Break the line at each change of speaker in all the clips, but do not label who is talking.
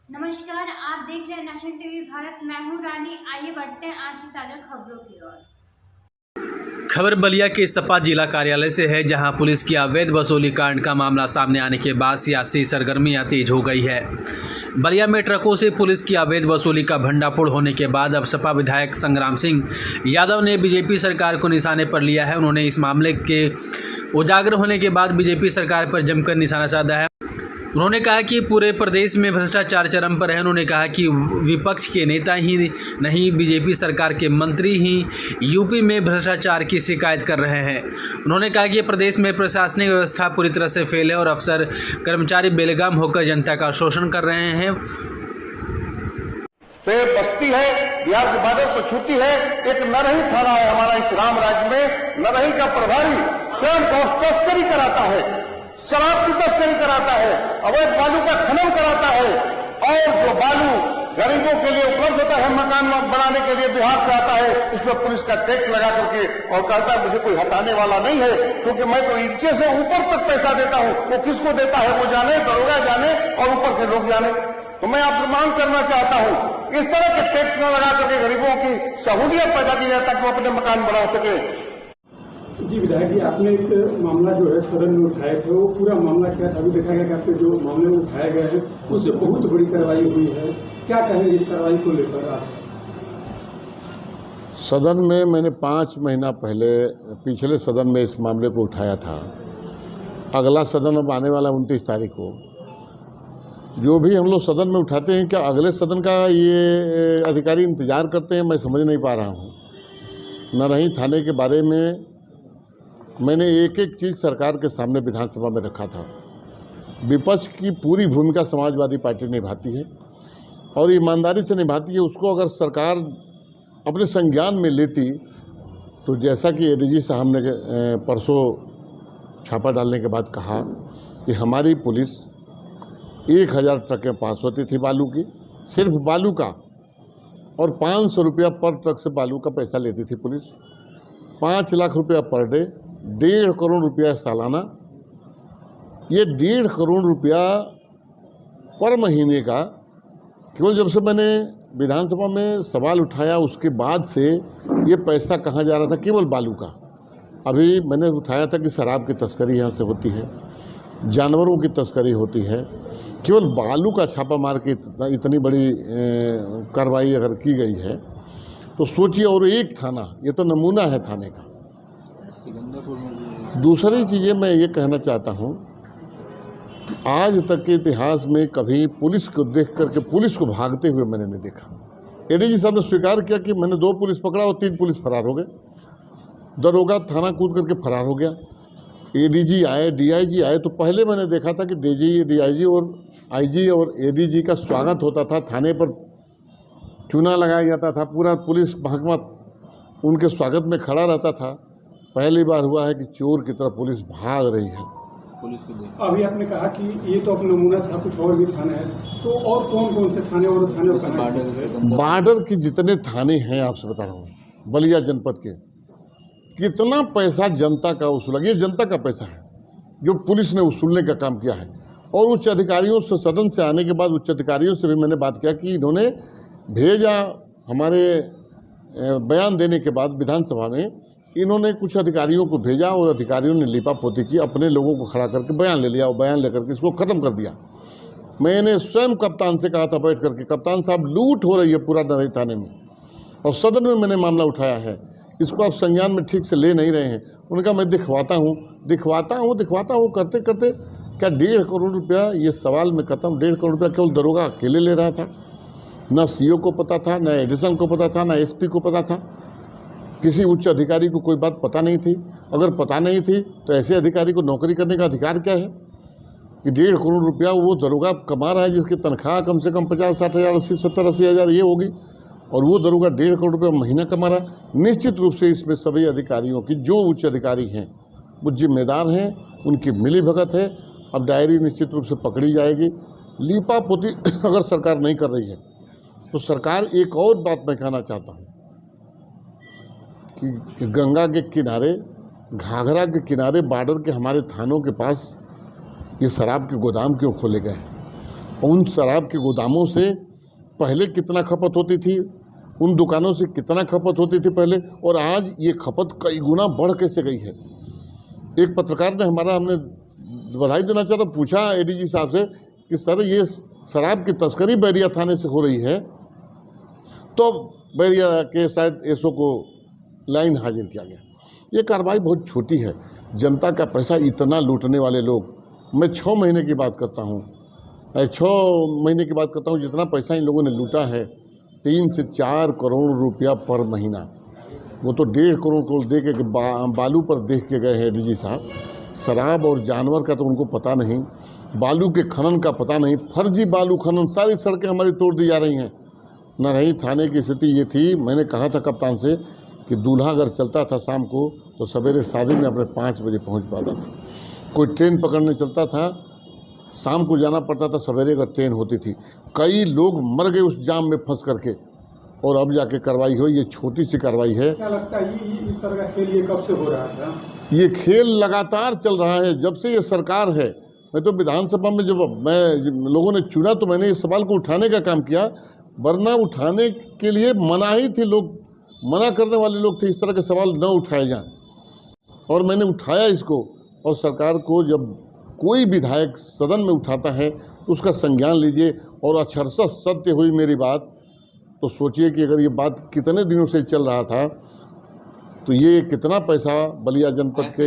नमस्कार, आप देख रहे हैं नेशनल टीवी भारत। मैं हूं रानी। आइए बढ़ते हैं आज की ताजा खबरों की ओर।
खबर बलिया के सपा जिला कार्यालय से है, जहां पुलिस की अवैध वसूली कांड का मामला सामने आने के बाद सियासी सरगर्मियां तेज हो गई है। बलिया में ट्रकों से पुलिस की अवैध वसूली का भंडाफोड़ होने के बाद अब सपा विधायक संग्राम सिंह यादव ने बीजेपी सरकार को निशाने पर लिया है। उन्होंने इस मामले के उजागर होने के बाद बीजेपी सरकार पर जमकर निशाना साधा है। उन्होंने कहा कि पूरे प्रदेश में भ्रष्टाचार चरम पर है। उन्होंने कहा कि विपक्ष के नेता ही नहीं, बीजेपी सरकार के मंत्री ही यूपी में भ्रष्टाचार की शिकायत कर रहे हैं। उन्होंने कहा कि प्रदेश में प्रशासनिक व्यवस्था पूरी तरह से फेल है और अफसर कर्मचारी बेलगाम होकर जनता का शोषण कर रहे हैं।
तो ये बस्ती है, बिहार के बादल को छूती है। एक नरही थाना है हमारा इस राम राज्य में। नरही का प्रभारी स्वयं तस्करी कराता है, शराब की तस्करी कराता है, अवैध बालू का खनन कराता है, और जो बालू गरीबों के लिए उपलब्ध होता है मकान बनाने के लिए बिहार से आता है, इस पर पुलिस का टैक्स लगा करके और कहता है मुझे कोई हटाने वाला नहीं है, क्योंकि मैं तो नीचे से ऊपर तक पैसा देता हूं। वो किसको देता है वो जाने, दरोगा जाने और ऊपर के लोग जाने। तो मैं आपसे मांग करना चाहता हूं, इस तरह के टैक्स न लगा करके गरीबों की सहूलियत पैदा की जाए ताकि वो अपने मकान बना सके।
जी विधायक जी, आपने एक मामला जो है सदन में उठाए थे, वो पूरा मामला क्या था? अभी देखा गया कि आपके जो मामले में उठाए गए हैं उससे बहुत बड़ी कार्रवाई हुई है। क्या कहेंगे इस कार्रवाई को लेकर आप?
सदन में मैंने 5 महीना पहले पिछले सदन में इस मामले को उठाया था। अगला सदन अब आने वाला 29 तारीख को। जो भी हम लोग सदन में उठाते हैं, क्या अगले सदन का ये अधिकारी इंतजार करते हैं? मैं समझ नहीं पा रहा हूँ। नरही थाने के बारे में मैंने एक एक चीज़ सरकार के सामने विधानसभा में रखा था। विपक्ष की पूरी भूमिका समाजवादी पार्टी निभाती है और ईमानदारी से निभाती है। उसको अगर सरकार अपने संज्ञान में लेती तो जैसा कि एडीजी साहब ने परसों छापा डालने के बाद कहा कि हमारी पुलिस 1000 ट्रकें पास होती थी बालू की, सिर्फ बालू का, और 500 रुपया पर ट्रक से बालू का पैसा लेती थी पुलिस। 5 लाख रुपया पर डे, 1.5 करोड़ रुपया सालाना। ये 1.5 करोड़ रुपया पर महीने का, केवल जब से मैंने विधानसभा में सवाल उठाया उसके बाद से ये पैसा कहाँ जा रहा था? केवल बालू का। अभी मैंने उठाया था कि शराब की तस्करी यहाँ से होती है, जानवरों की तस्करी होती है। केवल बालू का छापा मार के इतनी बड़ी कार्रवाई अगर की गई है तो सोचिए। और एक थाना, ये तो नमूना है थाने का। दूसरी चीज़ें मैं ये कहना चाहता हूँ कि आज तक के इतिहास में कभी पुलिस को देख करके पुलिस को भागते हुए मैंने नहीं देखा। एडीजी साहब ने स्वीकार किया कि मैंने 2 पुलिस पकड़ा और 3 पुलिस फरार हो गए। दरोगा थाना कूद करके फरार हो गया। एडीजी आए, डीआईजी आए, तो पहले मैंने देखा था कि डीआईजी और आईजी और एडीजी का स्वागत होता था, थाने पर चूना लगाया जाता था, पूरा पुलिस महकमा उनके स्वागत में खड़ा रहता था। पहली बार हुआ है कि चोर की तरफ पुलिस भाग रही है।
अभी आपने कहा कि ये तो अपना नमूना था, कुछ और भी थाने हैं, तो और कौन कौन से थाने और थाने का
बॉर्डर के जितने थाने हैं आपसे बता रहा हूँ, बलिया जनपद के, कितना पैसा जनता का वसूला। ये जनता का पैसा है जो पुलिस ने वसूलने का काम किया है। और उच्च अधिकारियों से, सदन से आने के बाद उच्च अधिकारियों से भी मैंने बात किया कि इन्होंने भेजा, हमारे बयान देने के बाद विधानसभा में इन्होंने कुछ अधिकारियों को भेजा और अधिकारियों ने लिपापोती की, अपने लोगों को खड़ा करके बयान ले लिया और बयान लेकर के इसको ख़त्म कर दिया। मैंने स्वयं कप्तान से कहा था बैठ करके, कप्तान साहब लूट हो रही है पूरा नरही थाने में, और सदन में मैंने मामला उठाया है, इसको आप संज्ञान में ठीक से ले नहीं रहे हैं। उनका मैं दिखवाता हूँ करते करते क्या 1.5 करोड़ रुपया ये सवाल में खत्म। 1.5 करोड़ रुपया केवल दरोगा अकेले ले रहा था। न सीओ को पता था, न एडिशन को पता था, न एसपी को पता था। किसी उच्च अधिकारी को कोई बात पता नहीं थी। अगर पता नहीं थी तो ऐसे अधिकारी को नौकरी करने का अधिकार क्या है कि 1.5 करोड़ रुपया वो दरोगा कमा रहा है, जिसकी तनख्वाह कम से कम 50-60 हज़ार, 70-80 हज़ार ये होगी, और वो दरोगा 1.5 करोड़ रुपया महीना कमा रहा है। निश्चित रूप से इसमें सभी अधिकारियों की, जो उच्च अधिकारी हैं वो जिम्मेदार हैं, उनकी मिली भगत है। अब डायरी निश्चित रूप से पकड़ी जाएगी। लीपापोती अगर सरकार नहीं कर रही है तो सरकार, एक और बात मैं कहना चाहता हूँ कि गंगा के किनारे, घाघरा के किनारे, बॉर्डर के हमारे थानों के पास ये शराब के गोदाम क्यों खोले गए? उन शराब के गोदामों से पहले कितना खपत होती थी, उन दुकानों से कितना खपत होती थी पहले, और आज ये खपत कई गुना बढ़ कैसे गई है। एक पत्रकार ने हमने बधाई देना चाहता, पूछा एडीजी साहब से कि सर ये शराब की तस्करी बैरिया थाने से हो रही है, तो बैरिया के शायद एसओ को लाइन हाजिर किया गया। ये कार्रवाई बहुत छोटी है। जनता का पैसा इतना लूटने वाले लोग, मैं 6 महीने की बात करता हूँ, 6 महीने की बात करता हूँ, जितना पैसा इन लोगों ने लूटा है 3 से 4 करोड़ रुपया पर महीना। वो तो 1.5 करोड़ को दे के बालू पर देख के गए हैं डीजी साहब। शराब और जानवर का तो उनको पता नहीं, बालू के खनन का पता नहीं, फर्जी बालू खनन, सारी सड़कें हमारी तोड़ दी जा रही हैं। नरही थाने की स्थिति ये थी, मैंने कहा था कप्तान से कि दूल्हा अगर चलता था शाम को तो सवेरे शादी में अपने 5 बजे पहुंच पाता था। कोई ट्रेन पकड़ने चलता था, शाम को जाना पड़ता था, सवेरे अगर ट्रेन होती थी। कई लोग मर गए उस जाम में फंस करके, और अब जाके कार्रवाई हो। ये छोटी सी कार्रवाई है।
क्या लगता है ये इस तरह का खेल ये कब से हो रहा था?
ये खेल लगातार चल रहा है जब से ये सरकार है। मैं तो विधानसभा में जब लोगों ने चुना तो मैंने इस सवाल को उठाने का काम किया, वरना उठाने के लिए मना ही थी, लोग मना करने वाले लोग थे, इस तरह के सवाल न उठाए जाएं। और मैंने उठाया इसको, और सरकार को जब कोई विधायक सदन में उठाता है उसका संज्ञान लीजिए। और अक्षरशः सत्य हुई मेरी बात, तो सोचिए कि अगर ये बात कितने दिनों से चल रहा था तो ये कितना पैसा बलिया जनपद के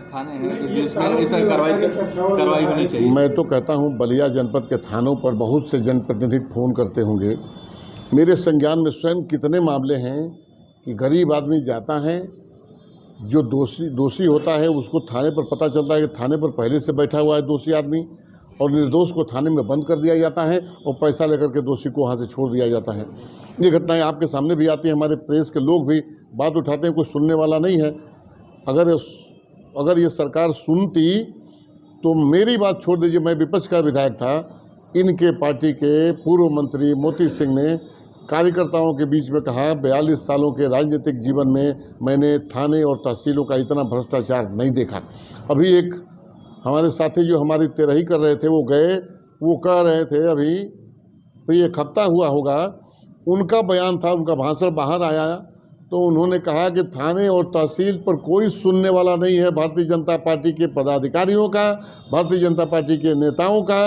थाने हैं इस तरह कार्रवाई होनी चाहिए।
मैं तो कहता हूँ बलिया जनपद के थानों पर बहुत से जनप्रतिनिधि फ़ोन करते होंगे। मेरे संज्ञान में स्वयं कितने मामले हैं कि गरीब आदमी जाता है, जो दोषी होता है उसको थाने पर पता चलता है कि थाने पर पहले से बैठा हुआ है दोषी आदमी, और निर्दोष को थाने में बंद कर दिया जाता है और पैसा लेकर के दोषी को वहाँ से छोड़ दिया जाता है। ये घटनाएं आपके सामने भी आती हैं, हमारे प्रेस के लोग भी बात उठाते हैं, कोई सुनने वाला नहीं है। अगर ये सरकार सुनती तो मेरी बात छोड़ दीजिए, मैं विपक्ष का विधायक था, इनके पार्टी के पूर्व मंत्री मोती सिंह ने कार्यकर्ताओं के बीच में कहा, 42 सालों के राजनीतिक जीवन में मैंने थाने और तहसीलों का इतना भ्रष्टाचार नहीं देखा। अभी एक हमारे साथी जो हमारी तेरही कर रहे थे वो गए, वो कह रहे थे अभी तो ये एक हफ्ता हुआ होगा, उनका बयान था, उनका भाषण बाहर आया, तो उन्होंने कहा कि थाने और तहसील पर कोई सुनने वाला नहीं है भारतीय जनता पार्टी के पदाधिकारियों का, भारतीय जनता पार्टी के नेताओं का,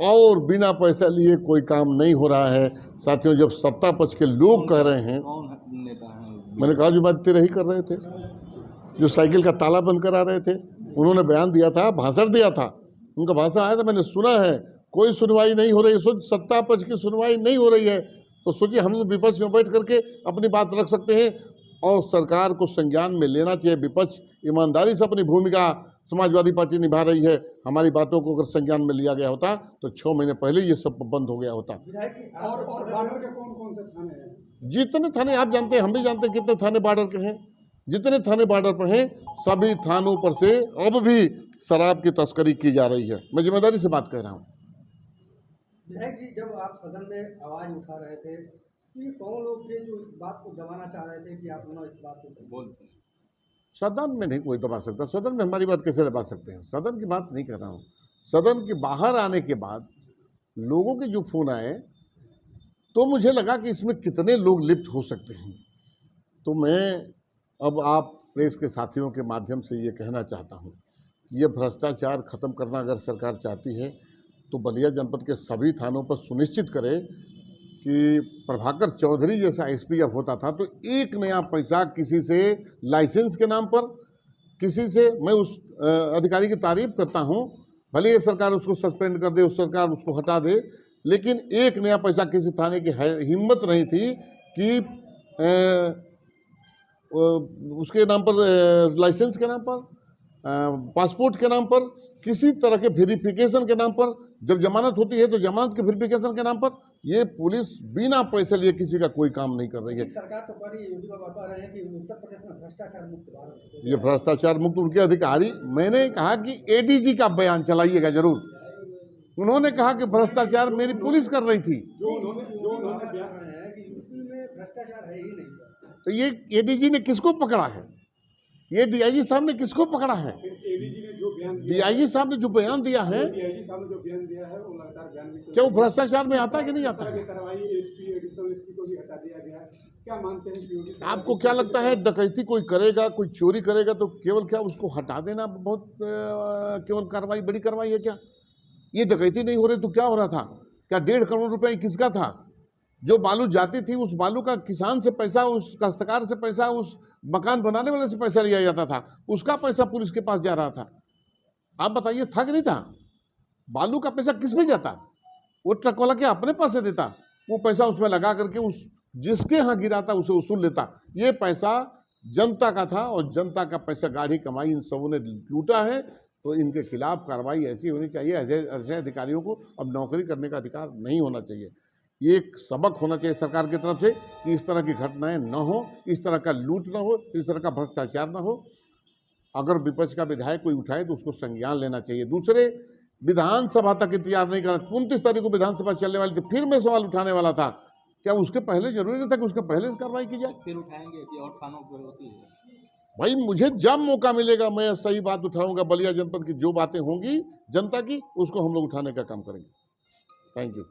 और बिना पैसा लिए कोई काम नहीं हो रहा है। साथियों, जब सत्ता पक्ष के लोग कह रहे हैं, मैंने कहा जो बात तेरही कर रहे थे, जो साइकिल का ताला बंद करा रहे थे, उन्होंने बयान दिया था, भाषण दिया था, उनका भाषण आया था, मैंने सुना है, कोई सुनवाई नहीं हो रही। सत्ता पक्ष की सुनवाई नहीं हो रही है, तो सोचिए हम लोग विपक्ष में बैठ करके अपनी बात रख सकते हैं, और सरकार को संज्ञान में लेना चाहिए। विपक्ष ईमानदारी से अपनी भूमिका समाजवादी पार्टी निभा रही है। हमारी बातों को अगर संज्ञान में लिया गया होता तो 6 महीने पहले ये सब बंद हो गया होता।
और बॉर्डर के कौन-कौन से थाने हैं?
जितने थाने आप जानते हैं, हम भी जानते हैं कितने थाने बॉर्डर के हैं। जितने थाने बॉर्डर पर हैं, सभी थानों पर से अब भी शराब की तस्करी की जा रही है। मैं जिम्मेदारी से बात कह रहा हूँ।
विधायक जी, जब आप सदन में आवाज़ उठा रहे थे, ये कौन लोग थे जो इस बात को दबाना चाह रहे थे कि आप ना इस बात को बोलते?
सदन में नहीं कोई दबा सकता। सदन में हमारी बात कैसे दबा सकते हैं? सदन की बात नहीं कर रहा हूँ। सदन के बाहर आने के बाद लोगों के जो फोन आए तो मुझे लगा कि इसमें कितने लोग लिप्त हो सकते हैं। तो मैं अब आप प्रेस के साथियों के माध्यम से ये कहना चाहता हूँ, ये भ्रष्टाचार ख़त्म करना अगर सरकार चाहती है तो बलिया जनपद के सभी थानों पर सुनिश्चित करे कि प्रभाकर चौधरी जैसा एसपी जब होता था तो एक नया पैसा किसी से लाइसेंस के नाम पर, किसी से, मैं उस अधिकारी की तारीफ करता हूं, भले ये सरकार उसको सस्पेंड कर दे, उस सरकार उसको हटा दे, लेकिन एक नया पैसा किसी थाने की हिम्मत नहीं थी कि उसके नाम पर, लाइसेंस के नाम पर, पासपोर्ट के नाम पर, किसी तरह के वेरिफिकेशन के नाम पर, जब जमानत होती है तो जमानत के वेरिफिकेशन के नाम पर ये पुलिस बिना पैसे लिए किसी का कोई काम नहीं कर रही है।
सरकार तो बड़ी योजना बता रहे हैं कि उत्तर प्रदेश में भ्रष्टाचार मुक्त भारत।
ये भ्रष्टाचार मुक्त उनके अधिकारी, मैंने कहा कि एडीजी का बयान चलाइएगा जरूर। उन्होंने कहा कि भ्रष्टाचार मेरी पुलिस कर रही थी।
जो उन्होंने बयान रहे हैं कि यूपी में भ्रष्टाचार है ही नहीं सर।
तो ये एडीजी ने किसको पकड़ा है? ये डीआईजी साहब ने किसको पकड़ा है?
एडीजी ने जो बयान दिया,
डीआईजी साहब ने जो बयान दिया है,
डीआईजी साहब ने जो बयान दिया है वो लगातार बयान भी चल
क्या वो
रहा है।
भ्रष्टाचार में आता है कि नहीं आता
इस तरह
है?
की कार्रवाई एसपी एडिशनल एसपी को भी हटा दिया गया है। क्या मानते हैं कि योगी सरकार
आपको क्या लगता है डकैती कोई करेगा, कोई चोरी करेगा तो केवल क्या उसको हटा देना बहुत केवल कार्रवाई बड़ी कार्रवाई है क्या? ये डकैती नहीं हो रही तो क्या हो रहा था? क्या 1.5 करोड़ रुपए किसका था? जो बालू जाती थी उस बालू का किसान से पैसा, उस काश्तकार से पैसा, उस मकान बनाने वाले से पैसा लिया जाता था, उसका पैसा पुलिस के पास जा रहा था। आप बताइए था कि नहीं था? बालू का पैसा किस में जाता? वो ट्रक वाला के अपने पास से देता, वो पैसा उसमें लगा करके उस जिसके यहाँ गिराता उसे वसूल लेता। ये पैसा जनता का था और जनता का पैसा गाढ़ी कमाई इन सबों ने लूटा है। तो इनके खिलाफ कार्रवाई ऐसी होनी चाहिए। ऐसे अधिकारियों को अब नौकरी करने का अधिकार नहीं होना चाहिए। ये एक सबक होना चाहिए सरकार की तरफ से कि इस तरह की घटनाएं न हो, इस तरह का लूट न हो, इस तरह का भ्रष्टाचार न हो। अगर विपक्ष का विधायक कोई उठाए तो उसको संज्ञान लेना चाहिए। दूसरे, विधानसभा तक इंतजार नहीं करना। 29 तारीख को विधानसभा चलने वाली थी, फिर मैं सवाल उठाने वाला था, क्या उसके पहले जरूरी नहीं था कि उसके पहले से कार्रवाई की जाए?
फिर उठाएंगे कि और थानों पर होती है?
भाई मुझे जब मौका मिलेगा मैं सही बात उठाऊंगा। बलिया जनपद की जो बातें होंगी जनता की, उसको हम लोग उठाने का काम करेंगे। Thank you.